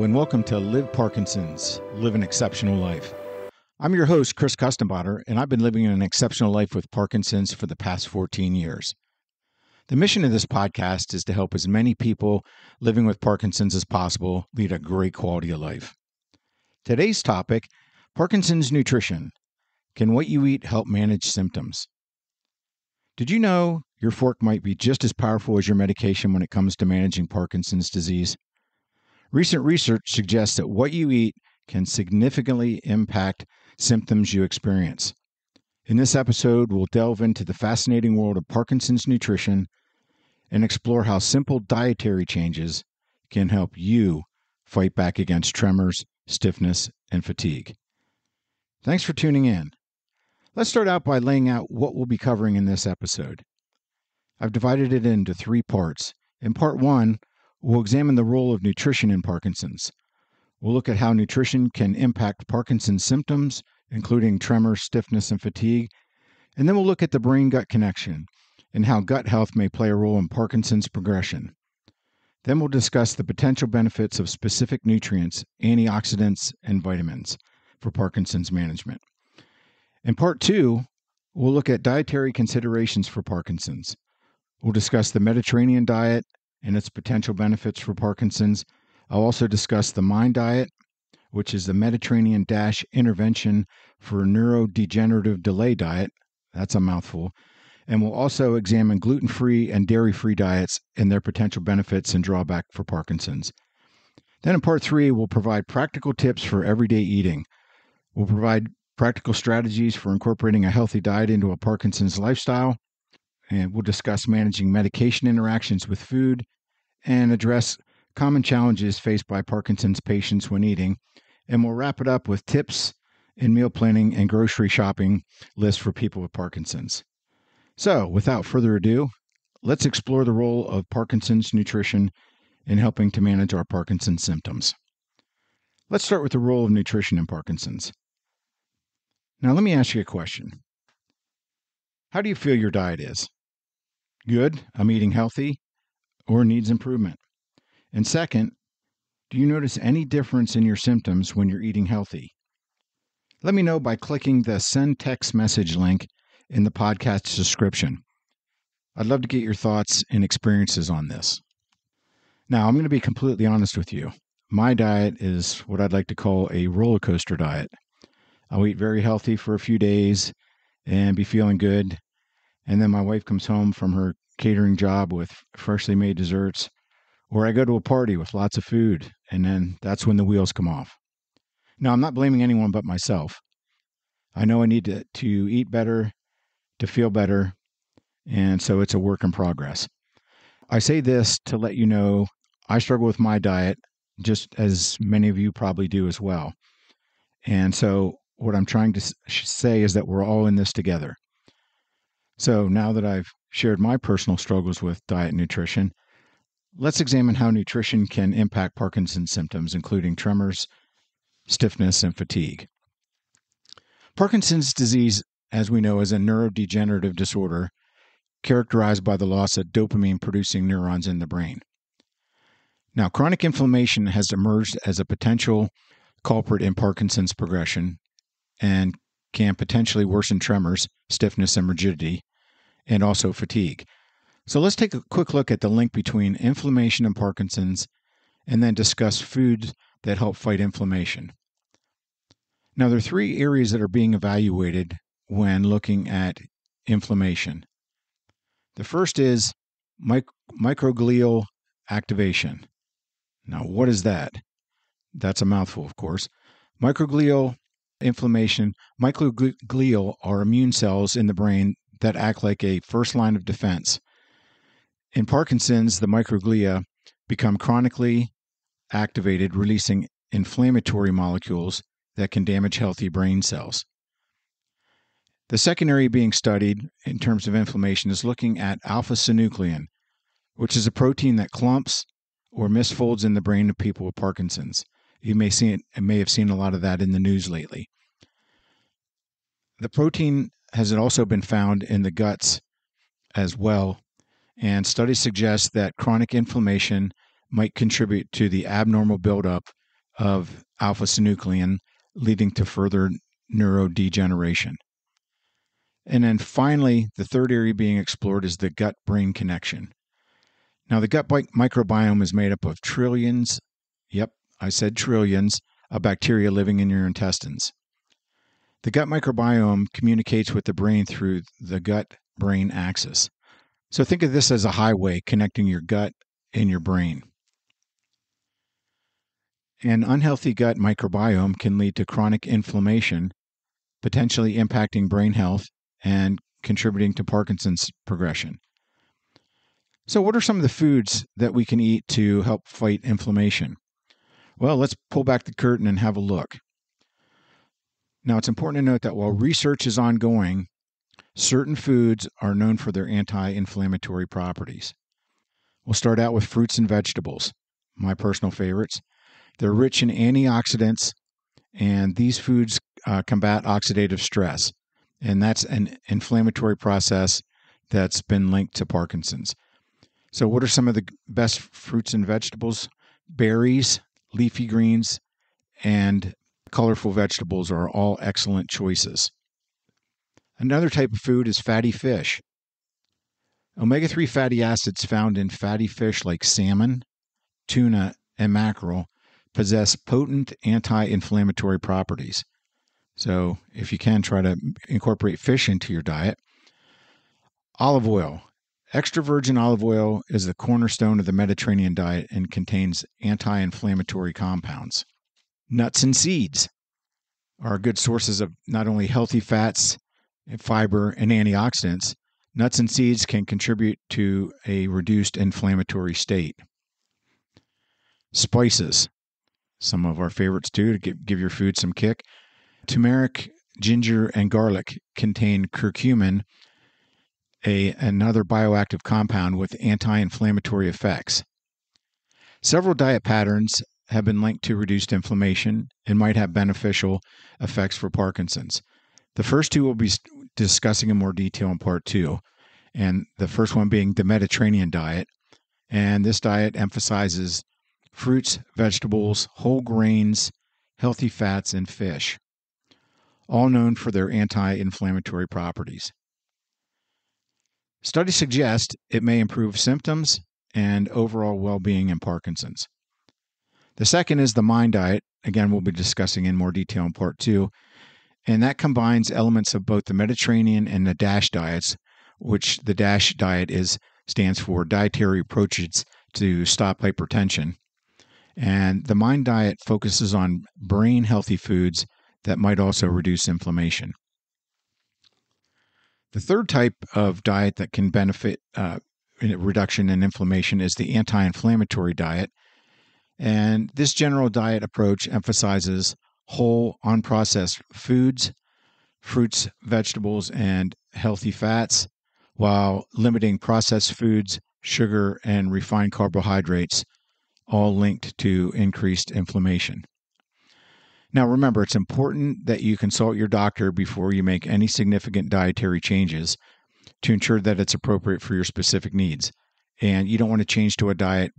Hello, and welcome to Live Parkinson's, Live an Exceptional Life. I'm your host, Chris Kustenbader, and I've been living an exceptional life with Parkinson's for the past 14 years. The mission of this podcast is to help as many people living with Parkinson's as possible lead a great quality of life. Today's topic, Parkinson's nutrition. Can what you eat help manage symptoms? Did you know your fork might be just as powerful as your medication when it comes to managing Parkinson's disease? Recent research suggests that what you eat can significantly impact symptoms you experience. In this episode, we'll delve into the fascinating world of Parkinson's nutrition and explore how simple dietary changes can help you fight back against tremors, stiffness, and fatigue. Thanks for tuning in. Let's start out by laying out what we'll be covering in this episode. I've divided it into 3 parts. In part 1, we'll examine the role of nutrition in Parkinson's. We'll look at how nutrition can impact Parkinson's symptoms, including tremors, stiffness, and fatigue. And then we'll look at the brain-gut connection and how gut health may play a role in Parkinson's progression. Then we'll discuss the potential benefits of specific nutrients, antioxidants, and vitamins for Parkinson's management. In part 2, we'll look at dietary considerations for Parkinson's. We'll discuss the Mediterranean diet and its potential benefits for Parkinson's. I'll also discuss the MIND diet, which is the Mediterranean Intervention for Neurodegenerative Delay diet. That's a mouthful. And we'll also examine gluten-free and dairy-free diets and their potential benefits and drawback for Parkinson's. Then in part 3, we'll provide practical tips for everyday eating. We'll provide practical strategies for incorporating a healthy diet into a Parkinson's lifestyle. And we'll discuss managing medication interactions with food and address common challenges faced by Parkinson's patients when eating. And we'll wrap it up with tips in meal planning and grocery shopping lists for people with Parkinson's. So, without further ado, let's explore the role of Parkinson's nutrition in helping to manage our Parkinson's symptoms. Let's start with the role of nutrition in Parkinson's. Now, let me ask you a question. How do you feel your diet is? Good, I'm eating healthy, or needs improvement? And second, do you notice any difference in your symptoms when you're eating healthy? Let me know by clicking the send text message link in the podcast description. I'd love to get your thoughts and experiences on this. Now, I'm going to be completely honest with you. My diet is what I'd like to call a roller coaster diet. I'll eat very healthy for a few days and be feeling good. And then my wife comes home from her catering job with freshly made desserts, or I go to a party with lots of food, and then that's when the wheels come off. Now, I'm not blaming anyone but myself. I know I need to eat better, to feel better, and so it's a work in progress. I say this to let you know I struggle with my diet, just as many of you probably do as well. And so what I'm trying to say is that we're all in this together. So now that I've shared my personal struggles with diet and nutrition, let's examine how nutrition can impact Parkinson's symptoms, including tremors, stiffness, and fatigue. Parkinson's disease, as we know, is a neurodegenerative disorder characterized by the loss of dopamine-producing neurons in the brain. Now, chronic inflammation has emerged as a potential culprit in Parkinson's progression and can potentially worsen tremors, stiffness, and rigidity, and also fatigue. So let's take a quick look at the link between inflammation and Parkinson's, and then discuss foods that help fight inflammation. Now, there are 3 areas that are being evaluated when looking at inflammation. The first is microglial activation. Now, what is that? That's a mouthful, of course. Microglial inflammation. Microglial are immune cells in the brain that act like a first line of defense. In Parkinson's, the microglia become chronically activated, releasing inflammatory molecules that can damage healthy brain cells. The second area being studied in terms of inflammation is looking at alpha-synuclein, which is a protein that clumps or misfolds in the brain of people with Parkinson's. You may have seen a lot of that in the news lately. The protein has also been found in the guts as well, and studies suggest that chronic inflammation might contribute to the abnormal buildup of alpha-synuclein, leading to further neurodegeneration. And then finally, the third area being explored is the gut-brain connection. Now, the gut microbiome is made up of trillions, yep, I said trillions, of bacteria living in your intestines. The gut microbiome communicates with the brain through the gut-brain axis. So think of this as a highway connecting your gut and your brain. An unhealthy gut microbiome can lead to chronic inflammation, potentially impacting brain health and contributing to Parkinson's progression. So what are some of the foods that we can eat to help fight inflammation? Well, let's pull back the curtain and have a look. Now, it's important to note that while research is ongoing, certain foods are known for their anti-inflammatory properties. We'll start out with fruits and vegetables, my personal favorites. They're rich in antioxidants, and these foods combat oxidative stress, and that's an inflammatory process that's been linked to Parkinson's. So what are some of the best fruits and vegetables? Berries, leafy greens, and colorful vegetables are all excellent choices. Another type of food is fatty fish. Omega-3 fatty acids found in fatty fish like salmon, tuna, and mackerel possess potent anti-inflammatory properties. So if you can, try to incorporate fish into your diet. Olive oil. Extra virgin olive oil is the cornerstone of the Mediterranean diet and contains anti-inflammatory compounds. Nuts and seeds are good sources of not only healthy fats, fiber, and antioxidants. Nuts and seeds can contribute to a reduced inflammatory state. Spices, some of our favorites too, to give your food some kick. Turmeric, ginger, and garlic contain curcumin, another bioactive compound with anti-inflammatory effects. Several diet patterns have been linked to reduced inflammation and might have beneficial effects for Parkinson's. The first two we'll be discussing in more detail in part 2, and the first one being the Mediterranean diet. And this diet emphasizes fruits, vegetables, whole grains, healthy fats, and fish, all known for their anti-inflammatory properties. Studies suggest it may improve symptoms and overall well-being in Parkinson's. The second is the MIND diet. Again, we'll be discussing in more detail in part 2. And that combines elements of both the Mediterranean and the DASH diets, which the DASH diet stands for Dietary Approaches to Stop Hypertension. And the MIND diet focuses on brain-healthy foods that might also reduce inflammation. The third type of diet that can benefit in a reduction in inflammation is the anti-inflammatory diet. And this general diet approach emphasizes whole, unprocessed foods, fruits, vegetables, and healthy fats, while limiting processed foods, sugar, and refined carbohydrates, all linked to increased inflammation. Now, remember, it's important that you consult your doctor before you make any significant dietary changes to ensure that it's appropriate for your specific needs. And you don't want to change to a diet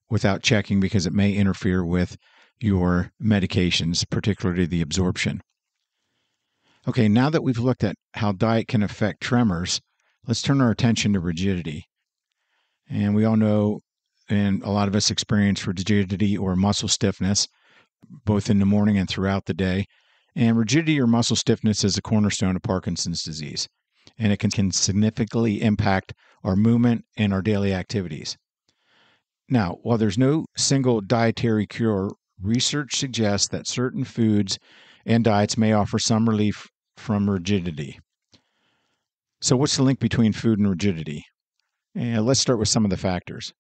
without checking, because it may interfere with your medications, particularly the absorption. Okay, now that we've looked at how diet can affect tremors, let's turn our attention to rigidity. And we all know, and a lot of us experience rigidity or muscle stiffness, both in the morning and throughout the day. And rigidity or muscle stiffness is a cornerstone of Parkinson's disease, and it can significantly impact our movement and our daily activities. Now, while there's no single dietary cure, research suggests that certain foods and diets may offer some relief from rigidity. So what's the link between food and rigidity? Let's start with some of the factors.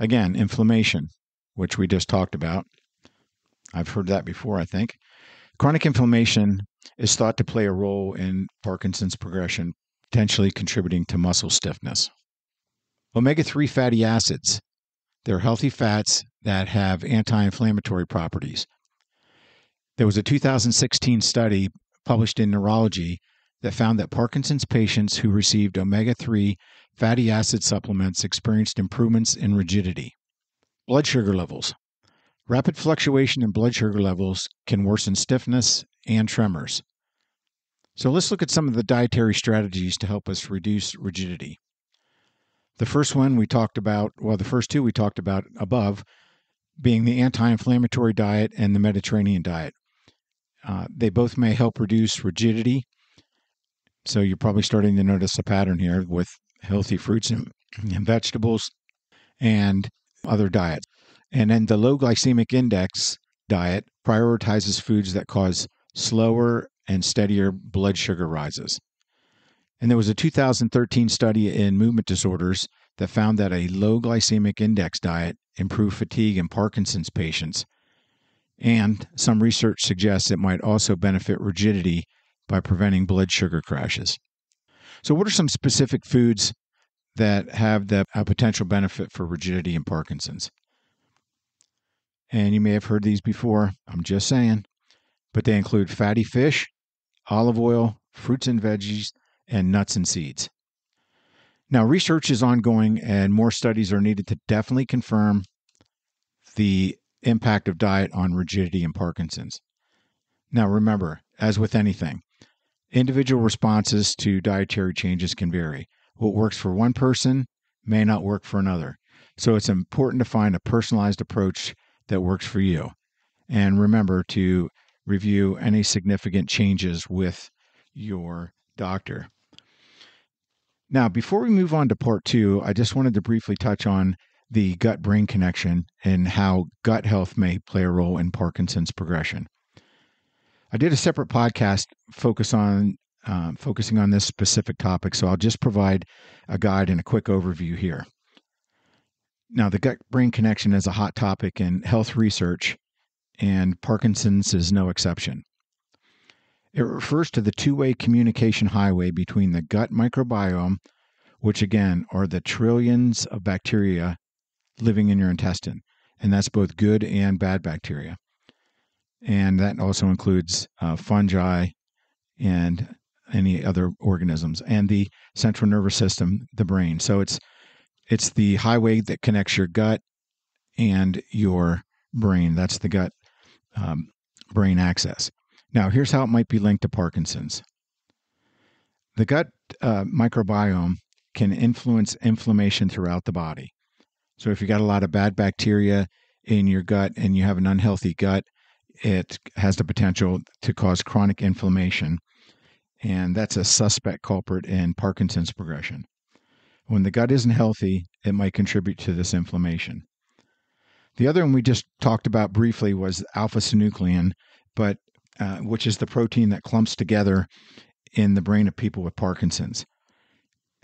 Again, inflammation, which we just talked about. I've heard that before, I think. Chronic inflammation is thought to play a role in Parkinson's progression, potentially contributing to muscle stiffness. Omega-3 fatty acids. They're healthy fats that have anti-inflammatory properties. There was a 2016 study published in Neurology that found that Parkinson's patients who received omega-3 fatty acid supplements experienced improvements in rigidity. Blood sugar levels. Rapid fluctuation in blood sugar levels can worsen stiffness and tremors. So let's look at some of the dietary strategies to help us reduce rigidity. The first one we talked about, well, the first two we talked about above, being the anti-inflammatory diet and the Mediterranean diet. They both may help reduce rigidity. So you're probably starting to notice a pattern here with healthy fruits and vegetables and other diets. And then the low glycemic index diet prioritizes foods that cause slower and steadier blood sugar rises. And there was a 2013 study in movement disorders that found that a low glycemic index diet improved fatigue in Parkinson's patients. And some research suggests it might also benefit rigidity by preventing blood sugar crashes. So what are some specific foods that have the potential benefit for rigidity in Parkinson's? And you may have heard these before, I'm just saying, but they include fatty fish, olive oil, fruits and veggies, and nuts and seeds. Now, research is ongoing and more studies are needed to definitely confirm the impact of diet on rigidity in Parkinson's. Now, remember, as with anything, individual responses to dietary changes can vary. What works for one person may not work for another. So it's important to find a personalized approach that works for you. And remember to review any significant changes with your doctor. Now, before we move on to part 2, I just wanted to briefly touch on the gut-brain connection and how gut health may play a role in Parkinson's progression. I did a separate podcast focusing on this specific topic, so I'll just provide a guide and a quick overview here. Now, the gut-brain connection is a hot topic in health research, and Parkinson's is no exception. It refers to the two-way communication highway between the gut microbiome, which again are the trillions of bacteria living in your intestine, and that's both good and bad bacteria. And that also includes fungi and any other organisms, and the central nervous system, the brain. So it's the highway that connects your gut and your brain. That's the gut brain axis. Now, here's how it might be linked to Parkinson's. The gut microbiome can influence inflammation throughout the body. So if you got a lot of bad bacteria in your gut and you have an unhealthy gut, it has the potential to cause chronic inflammation. And that's a suspect culprit in Parkinson's progression. When the gut isn't healthy, it might contribute to this inflammation. The other one we just talked about briefly was alpha-synuclein, but which is the protein that clumps together in the brain of people with Parkinson's.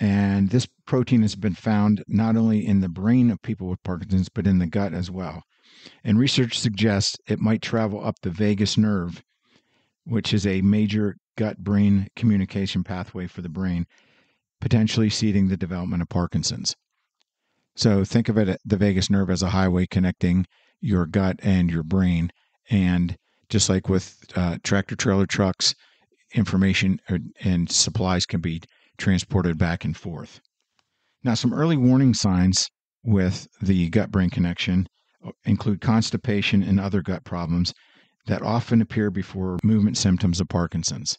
And this protein has been found not only in the brain of people with Parkinson's, but in the gut as well. And research suggests it might travel up the vagus nerve, which is a major gut-brain communication pathway for the brain, potentially seeding the development of Parkinson's. So think of it, the vagus nerve, as a highway connecting your gut and your brain. And just like with tractor-trailer trucks, information and supplies can be transported back and forth. Now, some early warning signs with the gut-brain connection include constipation and other gut problems that often appear before movement symptoms of Parkinson's.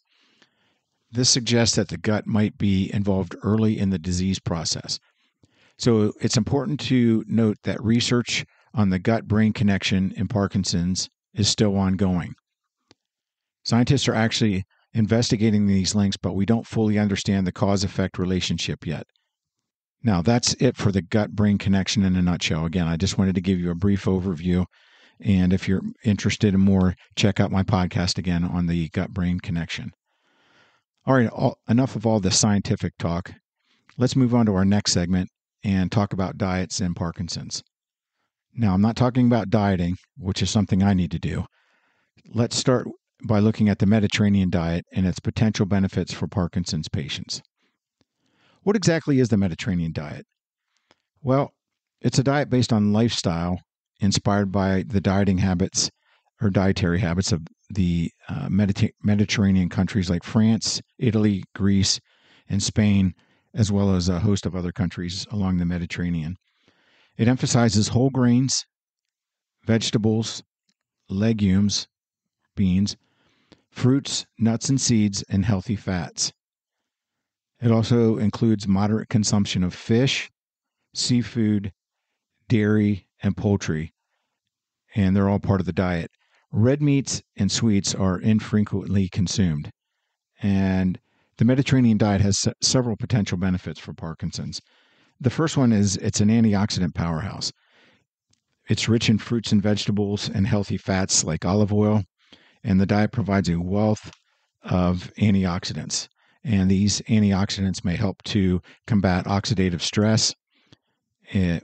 This suggests that the gut might be involved early in the disease process. So it's important to note that research on the gut-brain connection in Parkinson's is still ongoing. Scientists are actually investigating these links, but we don't fully understand the cause-effect relationship yet. Now, that's it for the gut-brain connection in a nutshell. Again, I just wanted to give you a brief overview. And if you're interested in more, check out my podcast again on the gut-brain connection. All right, enough of all the scientific talk. Let's move on to our next segment and talk about diets and Parkinson's. Now, I'm not talking about dieting, which is something I need to do. Let's start by looking at the Mediterranean diet and its potential benefits for Parkinson's patients. What exactly is the Mediterranean diet? Well, it's a diet based on lifestyle inspired by the dieting habits or dietary habits of the Mediterranean countries like France, Italy, Greece, and Spain, as well as a host of other countries along the Mediterranean. It emphasizes whole grains, vegetables, legumes, beans, fruits, nuts and seeds, and healthy fats. It also includes moderate consumption of fish, seafood, dairy, and poultry, and they're all part of the diet. Red meats and sweets are infrequently consumed, and the Mediterranean diet has several potential benefits for Parkinson's. The first one is it's an antioxidant powerhouse. It's rich in fruits and vegetables and healthy fats like olive oil, and the diet provides a wealth of antioxidants. And these antioxidants may help to combat oxidative stress,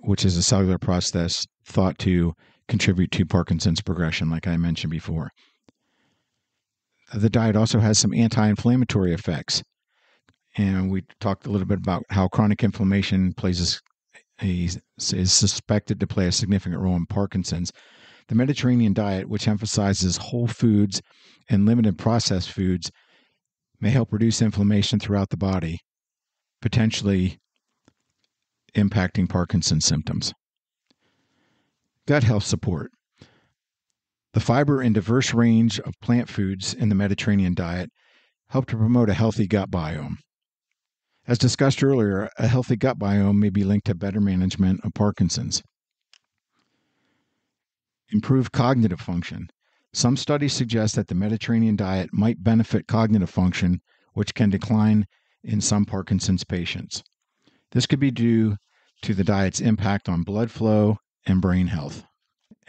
which is a cellular process thought to contribute to Parkinson's progression, like I mentioned before. The diet also has some anti-inflammatory effects. And we talked a little bit about how chronic inflammation is suspected to play a significant role in Parkinson's. The Mediterranean diet, which emphasizes whole foods and limited processed foods, may help reduce inflammation throughout the body, potentially impacting Parkinson's symptoms. Gut health support. The fiber and diverse range of plant foods in the Mediterranean diet help to promote a healthy gut biome. As discussed earlier, a healthy gut biome may be linked to better management of Parkinson's. Improved cognitive function. Some studies suggest that the Mediterranean diet might benefit cognitive function, which can decline in some Parkinson's patients. This could be due to the diet's impact on blood flow and brain health.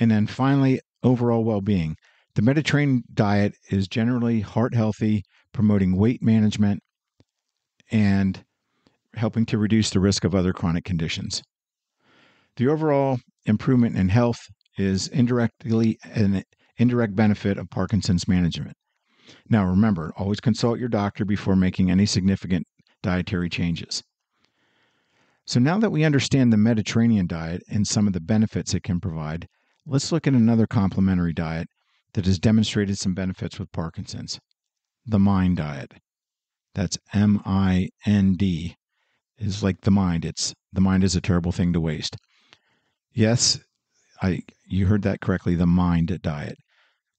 And then finally, overall well-being. The Mediterranean diet is generally heart healthy, promoting weight management and helping to reduce the risk of other chronic conditions. The overall improvement in health is indirectly an indirect benefit of Parkinson's management. Now, remember, always consult your doctor before making any significant dietary changes. So now that we understand the Mediterranean diet and some of the benefits it can provide, let's look at another complementary diet that has demonstrated some benefits with Parkinson's, the MIND diet. That's M-I-N-D. Is like the mind. The mind is a terrible thing to waste. Yes, you heard that correctly, the MIND diet.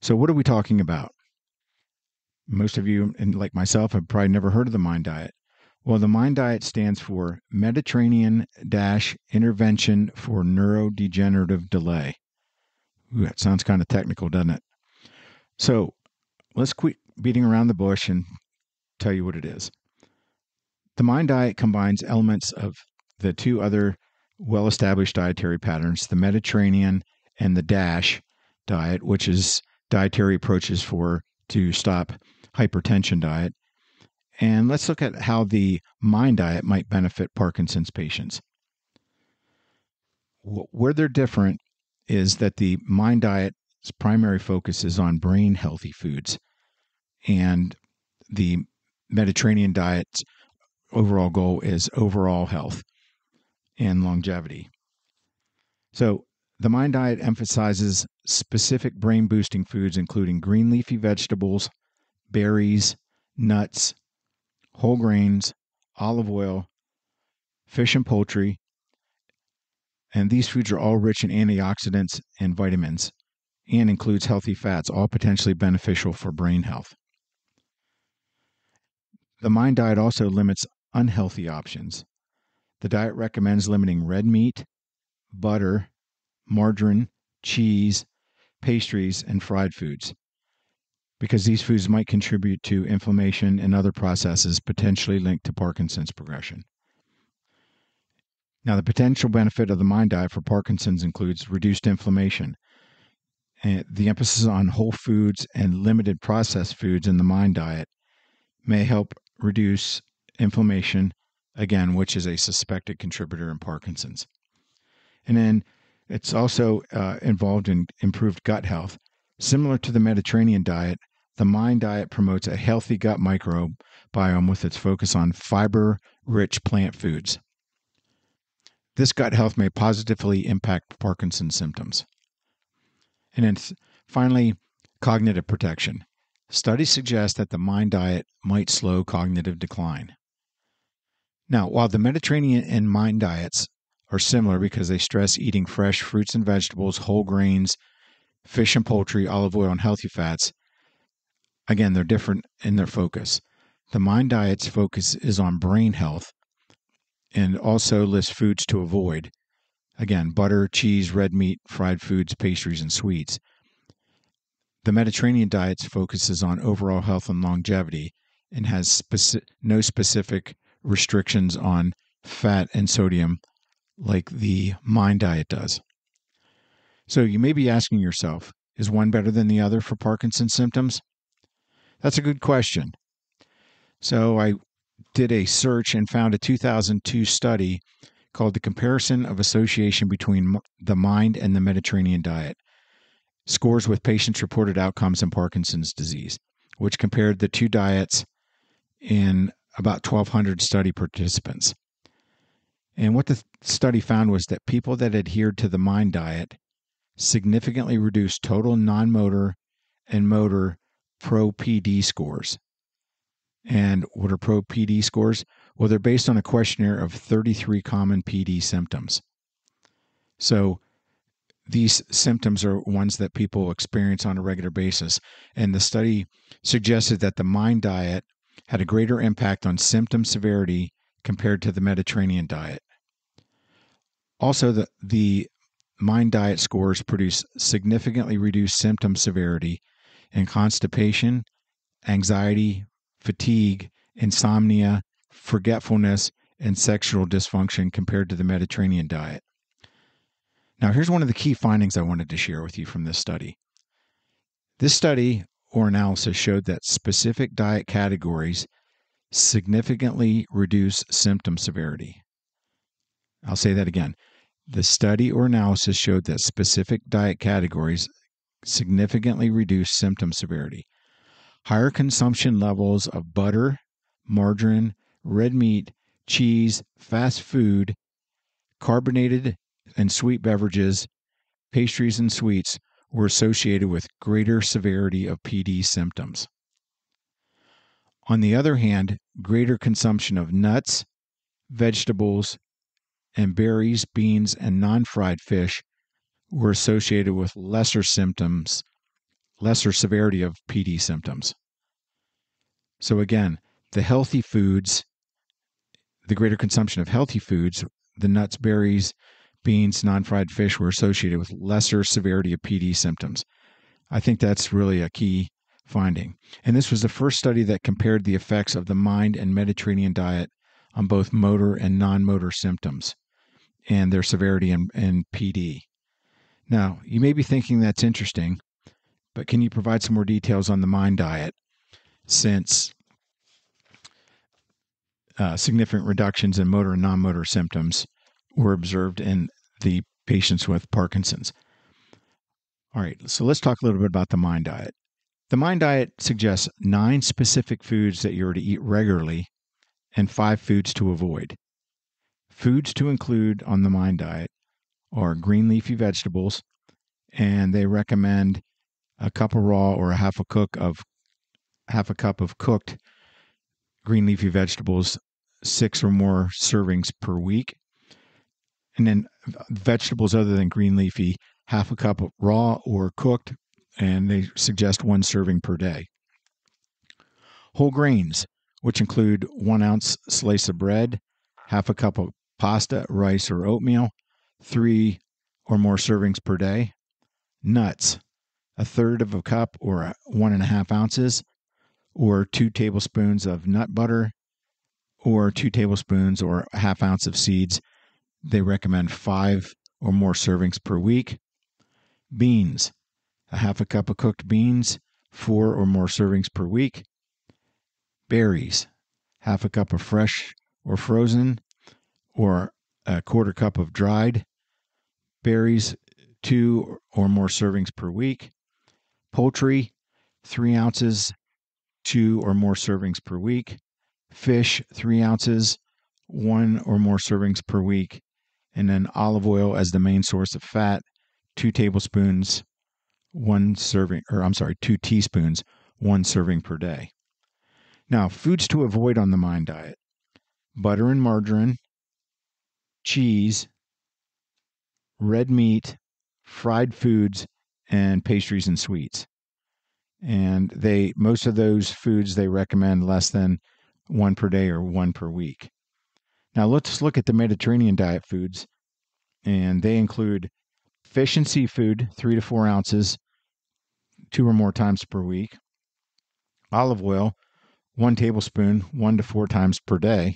So what are we talking about? Most of you, and like myself, have probably never heard of the MIND diet. Well, the MIND diet stands for Mediterranean-Intervention for Neurodegenerative Delay. Ooh, that sounds kind of technical, doesn't it? So let's quit beating around the bush and tell you what it is. The MIND diet combines elements of the two other well-established dietary patterns, the Mediterranean and the DASH diet, which is Dietary Approaches to Stop Hypertension diet. And let's look at how the MIND diet might benefit Parkinson's patients. Where they're different is that the MIND diet's primary focus is on brain-healthy foods, and the Mediterranean diet's overall goal is overall health and longevity. So the MIND diet emphasizes specific brain-boosting foods, including green leafy vegetables, berries, nuts, whole grains, olive oil, fish and poultry, and these foods are all rich in antioxidants and vitamins, and includes healthy fats, all potentially beneficial for brain health. The MIND diet also limits unhealthy options. The diet recommends limiting red meat, butter, margarine, cheese, pastries, and fried foods, because these foods might contribute to inflammation and other processes potentially linked to Parkinson's progression. Now, the potential benefit of the MIND diet for Parkinson's includes reduced inflammation. And the emphasis on whole foods and limited processed foods in the MIND diet may help reduce inflammation, again, which is a suspected contributor in Parkinson's. And then it's also involved in improved gut health. Similar to the Mediterranean diet, the MIND diet promotes a healthy gut microbiome with its focus on fiber-rich plant foods. This gut health may positively impact Parkinson's symptoms. And then finally, cognitive protection. Studies suggest that the MIND diet might slow cognitive decline. Now, while the Mediterranean and MIND diets are similar because they stress eating fresh fruits and vegetables, whole grains, fish and poultry, olive oil, and healthy fats. Again, they're different in their focus. The Mind Diet's focus is on brain health and also lists foods to avoid. Again, butter, cheese, red meat, fried foods, pastries, and sweets. The Mediterranean diet focuses on overall health and longevity and has no specific restrictions on fat and sodium like the Mind Diet does. So you may be asking yourself, is one better than the other for Parkinson's symptoms? That's a good question. So I did a search and found a 2002 study called The Comparison of Association Between the Mind and the Mediterranean Diet. Scores with patients' reported outcomes in Parkinson's disease, which compared the two diets in about 1,200 study participants. And what the study found was that people that adhered to the Mind Diet significantly reduced total non-motor and motor pro-PD scores. And what are pro-PD scores? Well, they're based on a questionnaire of 33 common PD symptoms. So these symptoms are ones that people experience on a regular basis. And the study suggested that the Mind Diet had a greater impact on symptom severity compared to the Mediterranean diet. Also, the Mind Diet scores produce significantly reduced symptom severity in constipation, anxiety, fatigue, insomnia, forgetfulness, and sexual dysfunction compared to the Mediterranean diet. Now, here's one of the key findings I wanted to share with you from this study. This study or analysis showed that specific diet categories significantly reduce symptom severity. I'll say that again. The study or analysis showed that specific diet categories significantly reduce symptom severity. Higher consumption levels of butter, margarine, red meat, cheese, fast food, carbonated and sweet beverages, pastries, and sweets were associated with greater severity of PD symptoms. On the other hand, greater consumption of nuts, vegetables, and berries, beans, and non-fried fish were associated with lesser severity of PD symptoms. So again, the greater consumption of healthy foods, the nuts, berries, beans, non-fried fish were associated with lesser severity of PD symptoms. I think that's really a key finding. And this was the first study that compared the effects of the Mind and Mediterranean diet on both motor and non-motor symptoms and their severity in PD. Now, you may be thinking that's interesting, but can you provide some more details on the Mind diet, since significant reductions in motor and non-motor symptoms were observed in the patients with Parkinson's? All right, so let's talk a little bit about the Mind diet. The Mind diet suggests 9 specific foods that you're to eat regularly and 5 foods to avoid. Foods to include on the Mind diet are green leafy vegetables, and they recommend a cup of raw or half a cup of cooked green leafy vegetables, 6 or more servings per week. And then vegetables other than green leafy, half a cup of raw or cooked, and they suggest 1 serving per day. Whole grains, which include 1 ounce slice of bread, half a cup of pasta, rice, or oatmeal, 3 or more servings per day. Nuts, a third of a cup or 1.5 ounces, or 2 tablespoons of nut butter, or 2 tablespoons or a half ounce of seeds. They recommend 5 or more servings per week. Beans, a half a cup of cooked beans, 4 or more servings per week. Berries, half a cup of fresh or frozen, or a quarter cup of dried berries, 2 or more servings per week. Poultry, 3 ounces, 2 or more servings per week. Fish, 3 ounces, 1 or more servings per week. And then olive oil as the main source of fat, 2 tablespoons, 2 teaspoons, 1 serving per day. Now, foods to avoid on the Mind diet: butter and margarine, cheese, red meat, fried foods, and pastries and sweets. And most of those foods, they recommend less than one per day or one per week. Now let's look at the Mediterranean diet foods, and they include fish and seafood, 3 to 4 ounces, 2 or more times per week. Olive oil, 1 tablespoon, 1 to 4 times per day.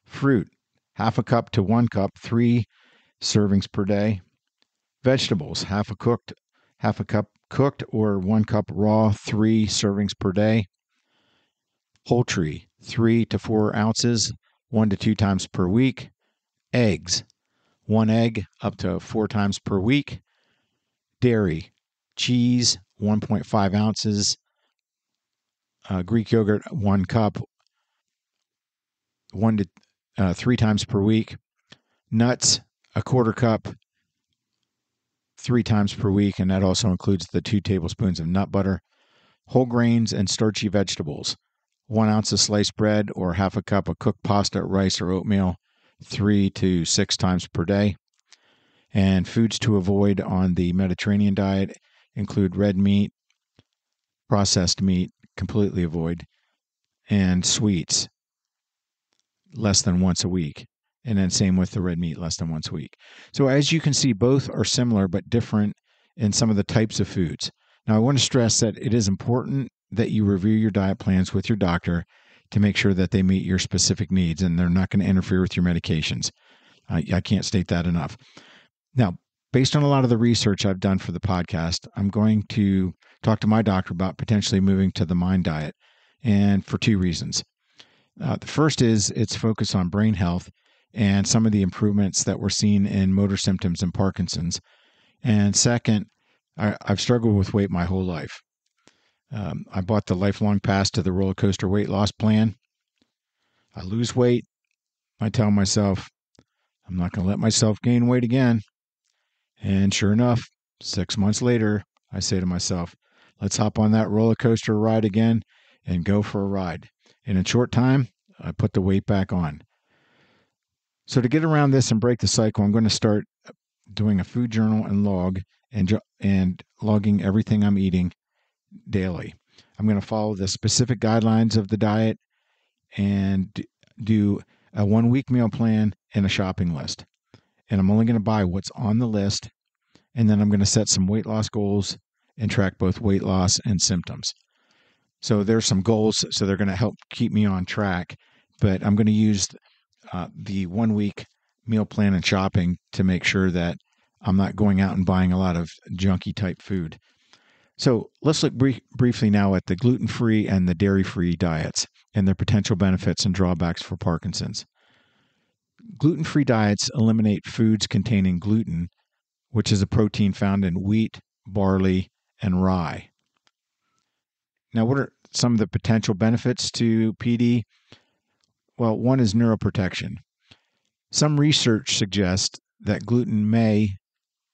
Fruit, half a cup to 1 cup, 3 servings per day. Vegetables, half a cup cooked or 1 cup raw, 3 servings per day. Poultry, 3 to 4 ounces, 1 to 2 times per week. Eggs, 1 egg up to 4 times per week. Dairy, cheese, 1.5 ounces. Greek yogurt, 1 cup, 1 to 3 times per week. Nuts, a quarter cup, 3 times per week, and that also includes the 2 tablespoons of nut butter. Whole grains and starchy vegetables, 1 ounce of sliced bread or half a cup of cooked pasta, rice, or oatmeal, 3 to 6 times per day. And foods to avoid on the Mediterranean diet include red meat, processed meat, completely avoid, and sweets, less than once a week. And then same with the red meat, less than once a week. So as you can see, both are similar but different in some of the types of foods. Now, I want to stress that it is important that you review your diet plans with your doctor to make sure that they meet your specific needs and they're not going to interfere with your medications. I can't state that enough. Now, based on a lot of the research I've done for the podcast, I'm going to talk to my doctor about potentially moving to the MIND diet, and for 2 reasons. The first is its focus on brain health and some of the improvements that we're seeing in motor symptoms and Parkinson's. And second, I've struggled with weight my whole life. I bought the lifelong pass to the roller coaster weight loss plan. I lose weight. I tell myself, I'm not going to let myself gain weight again. And sure enough, 6 months later, I say to myself, let's hop on that roller coaster ride again and go for a ride. In a short time, I put the weight back on. So to get around this and break the cycle, I'm going to start doing a food journal and logging everything I'm eating daily. I'm going to follow the specific guidelines of the diet and do a 1-week meal plan and a shopping list. And I'm only going to buy what's on the list. And then I'm going to set some weight loss goals and track both weight loss and symptoms. So there's some goals, so they're going to help keep me on track. But I'm going to use the 1-week meal plan and shopping to make sure that I'm not going out and buying a lot of junky type food. So let's look briefly now at the gluten-free and the dairy-free diets and their potential benefits and drawbacks for Parkinson's. Gluten-free diets eliminate foods containing gluten, which is a protein found in wheat, barley, and rye. Now, what are some of the potential benefits to PD? Well, one is neuroprotection. Some research suggests that gluten may,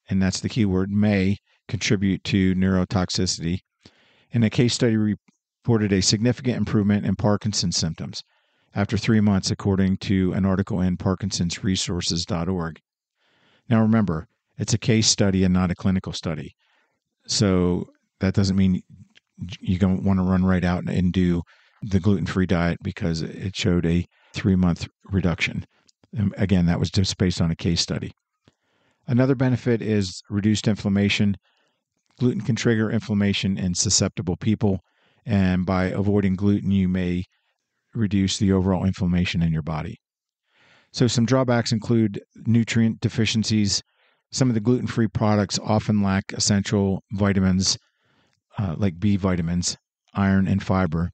and that's the key word, may contribute to neurotoxicity. And a case study reported a significant improvement in Parkinson's symptoms after 3 months, according to an article in parkinsonsresources.org. Now, remember, it's a case study and not a clinical study. So that doesn't mean you don't want to run right out and do the gluten-free diet because it showed a 3-month reduction. And again, that was just based on a case study. Another benefit is reduced inflammation. Gluten can trigger inflammation in susceptible people, and by avoiding gluten, you may reduce the overall inflammation in your body. So some drawbacks include nutrient deficiencies. Some of the gluten-free products often lack essential vitamins like B vitamins, iron, and fiber,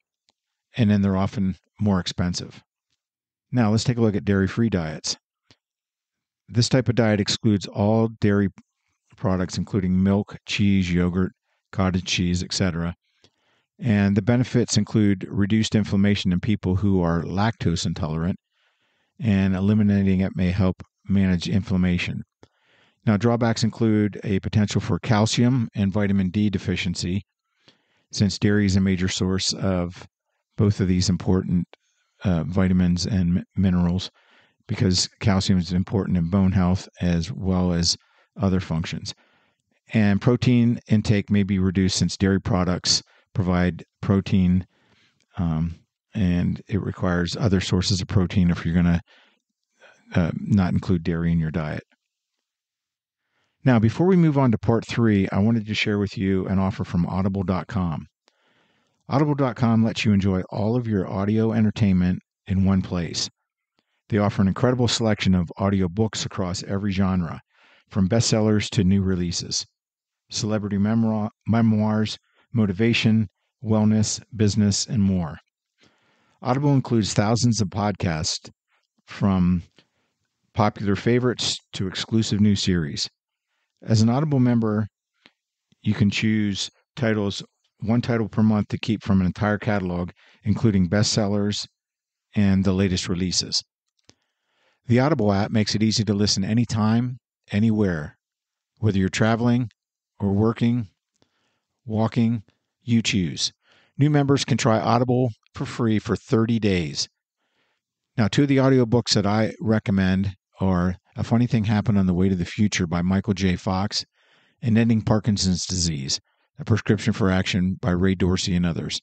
and then they're often more expensive. Now, let's take a look at dairy-free diets. This type of diet excludes all dairy products, including milk, cheese, yogurt, cottage cheese, etc. And the benefits include reduced inflammation in people who are lactose intolerant, and eliminating it may help manage inflammation. Now, drawbacks include a potential for calcium and vitamin D deficiency, since dairy is a major source of both of these important vitamins and minerals, because calcium is important in bone health as well as other functions. And protein intake may be reduced since dairy products provide protein, and it requires other sources of protein if you're going to not include dairy in your diet. Now, before we move on to part 3, I wanted to share with you an offer from Audible.com. Audible.com lets you enjoy all of your audio entertainment in one place. They offer an incredible selection of audiobooks across every genre, from bestsellers to new releases, celebrity memoirs, motivation, wellness, business, and more. Audible includes thousands of podcasts, from popular favorites to exclusive new series. As an Audible member, you can choose one title per month to keep from an entire catalog, including bestsellers and the latest releases. The Audible app makes it easy to listen anytime, anywhere. Whether you're traveling or working, walking, you choose. New members can try Audible for free for 30 days. Now, 2 of the audiobooks that I recommend are A Funny Thing Happened on the Way to the Future by Michael J. Fox and Ending Parkinson's Disease, A Prescription for Action by Ray Dorsey and others.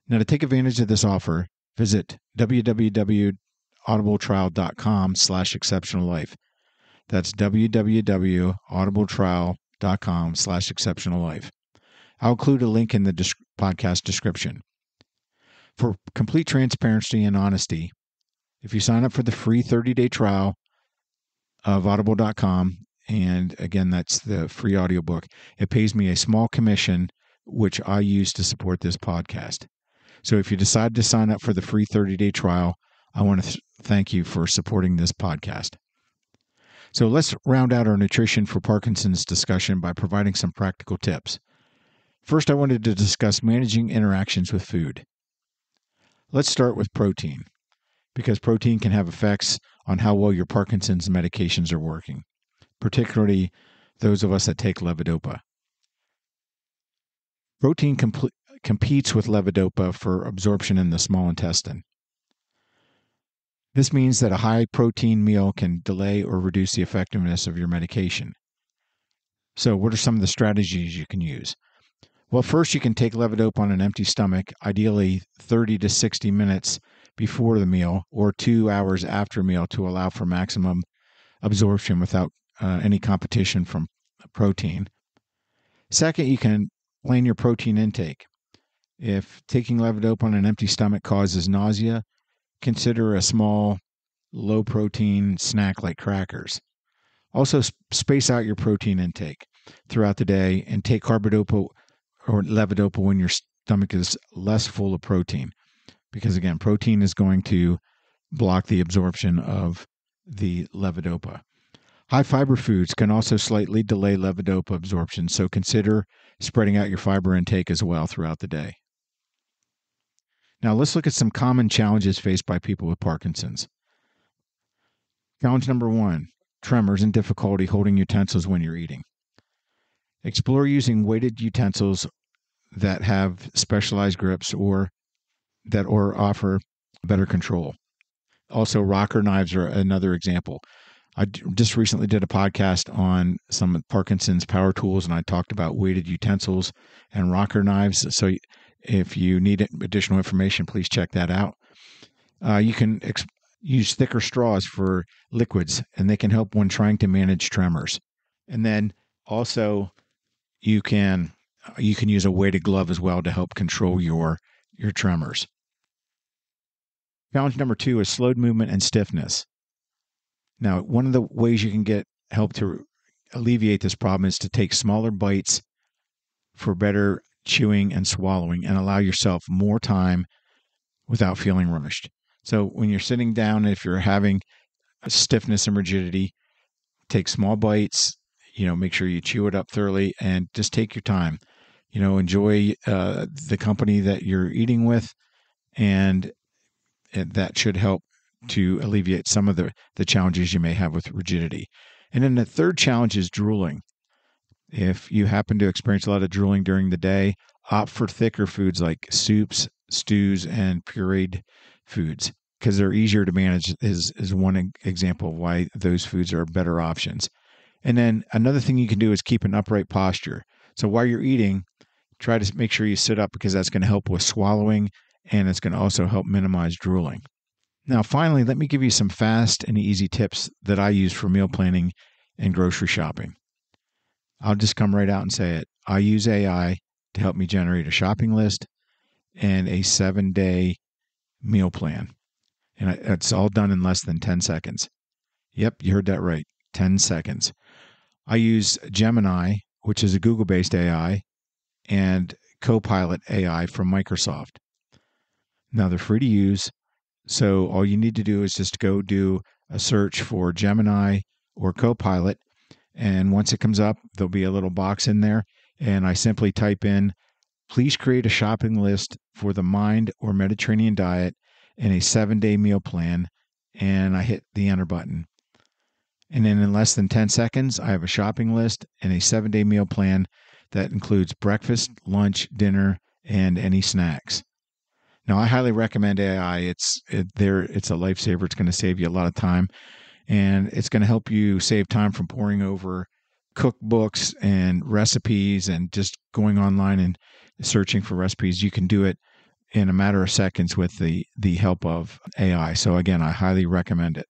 Now, to take advantage of this offer, visit www.audibletrial.com/exceptionallife. That's www.audibletrial.com/exceptionallife. I'll include a link in the podcast description. For complete transparency and honesty, if you sign up for the free 30-day trial of audible.com, and again, that's the free audiobook, it pays me a small commission, which I use to support this podcast. So if you decide to sign up for the free 30-day trial, I want to thank you for supporting this podcast. So let's round out our nutrition for Parkinson's discussion by providing some practical tips. First, I wanted to discuss managing interactions with food. Let's start with protein, because protein can have effects on how well your Parkinson's medications are working, particularly those of us that take levodopa. Protein competes with levodopa for absorption in the small intestine. This means that a high-protein meal can delay or reduce the effectiveness of your medication. So what are some of the strategies you can use? Well, first, you can take levodopa on an empty stomach, ideally 30 to 60 minutes before the meal or 2 hours after a meal to allow for maximum absorption without any competition from protein. Second, you can plan your protein intake. If taking levodopa on an empty stomach causes nausea, consider a small, low-protein snack like crackers. Also, space out your protein intake throughout the day and take carbidopa or levodopa when your stomach is less full of protein. Because again, protein is going to block the absorption of the levodopa. High fiber foods can also slightly delay levodopa absorption, so consider spreading out your fiber intake as well throughout the day. Now let's look at some common challenges faced by people with Parkinson's. Challenge number 1, tremors and difficulty holding utensils when you're eating. Explore using weighted utensils that have specialized grips or offer better control. Also, rocker knives are another example. I just recently did a podcast on some Parkinson's power tools, and I talked about weighted utensils and rocker knives. So if you need additional information, please check that out. You can use thicker straws for liquids, and they can help when trying to manage tremors. And then also you can use a weighted glove as well to help control your tremors. Challenge number 2 is slowed movement and stiffness. Now, one of the ways you can get help to alleviate this problem is to take smaller bites for better chewing and swallowing and allow yourself more time without feeling rushed. So when you're sitting down, if you're having a stiffness and rigidity, take small bites, make sure you chew it up thoroughly and just take your time. Enjoy the company that you're eating with, and that should help to alleviate some of the challenges you may have with rigidity. And then the third challenge is drooling. If you happen to experience a lot of drooling during the day, opt for thicker foods like soups, stews, and pureed foods, because they're easier to manage is one example of why those foods are better options. And then another thing you can do is keep an upright posture. So while you're eating, try to make sure you sit up because that's going to help with swallowing and it's going to also help minimize drooling. Now, finally, let me give you some fast and easy tips that I use for meal planning and grocery shopping. I'll just come right out and say it. I use AI to help me generate a shopping list and a 7-day meal plan. And it's all done in less than 10 seconds. Yep, you heard that right. 10 seconds. I use Gemini, which is a Google-based AI, and Copilot AI from Microsoft. Now, they're free to use, so all you need to do is just go do a search for Gemini or Copilot, and once it comes up, there'll be a little box in there, and I simply type in, please create a shopping list for the Mind or Mediterranean diet and a 7-day meal plan, and I hit the enter button. And then in less than 10 seconds, I have a shopping list and a 7-day meal plan that includes breakfast, lunch, dinner, and any snacks. Now, I highly recommend AI. It's a lifesaver. It's going to save you a lot of time, and it's going to help you save time from poring over cookbooks and recipes and just going online and searching for recipes. You can do it in a matter of seconds with the help of AI. So again, I highly recommend it.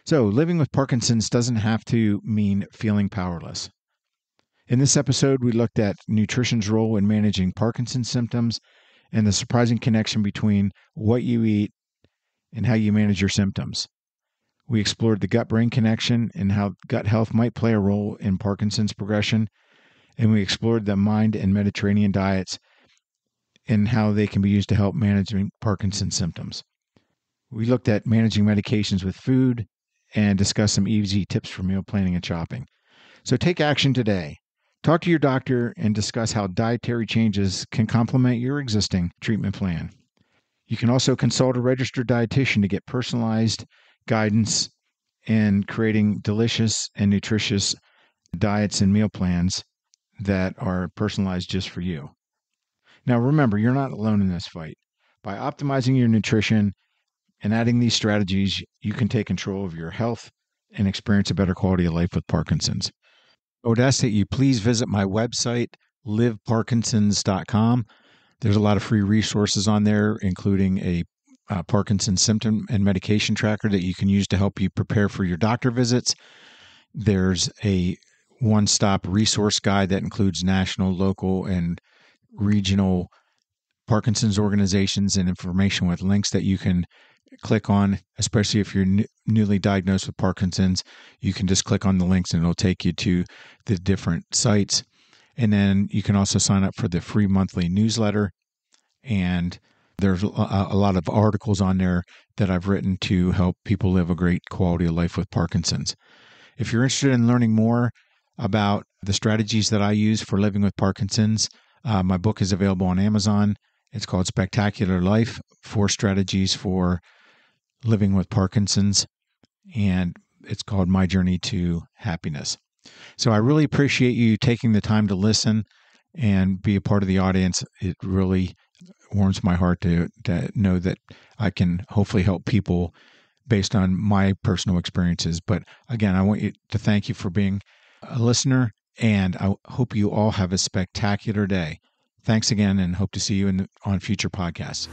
So living with Parkinson's doesn't have to mean feeling powerless. In this episode, we looked at nutrition's role in managing Parkinson's symptoms and the surprising connection between what you eat and how you manage your symptoms. We explored the gut-brain connection and how gut health might play a role in Parkinson's progression, and we explored the Mind and Mediterranean diets and how they can be used to help manage Parkinson's symptoms. We looked at managing medications with food and discussed some easy tips for meal planning and shopping. So take action today. Talk to your doctor and discuss how dietary changes can complement your existing treatment plan. You can also consult a registered dietitian to get personalized guidance in creating delicious and nutritious diets and meal plans that are personalized just for you. Now, remember, you're not alone in this fight. By optimizing your nutrition and adding these strategies, you can take control of your health and experience a better quality of life with Parkinson's. I would ask that you please visit my website, liveparkinsons.com. There's a lot of free resources on there, including a Parkinson's symptom and medication tracker that you can use to help you prepare for your doctor visits. There's a one-stop resource guide that includes national, local, and regional Parkinson's organizations and information with links that you can click on, especially if you're newly diagnosed with Parkinson's. You can just click on the links and it'll take you to the different sites. And then you can also sign up for the free monthly newsletter. And there's a lot of articles on there that I've written to help people live a great quality of life with Parkinson's. If you're interested in learning more about the strategies that I use for living with Parkinson's, my book is available on Amazon. It's called Spectacular Life, 4 Strategies for Living with Parkinson's, and it's called My Journey to Happiness. So I really appreciate you taking the time to listen and be a part of the audience. It really warms my heart to know that I can hopefully help people based on my personal experiences. But again, I want to thank you for being a listener, and I hope you all have a spectacular day. Thanks again, and hope to see you on future podcasts.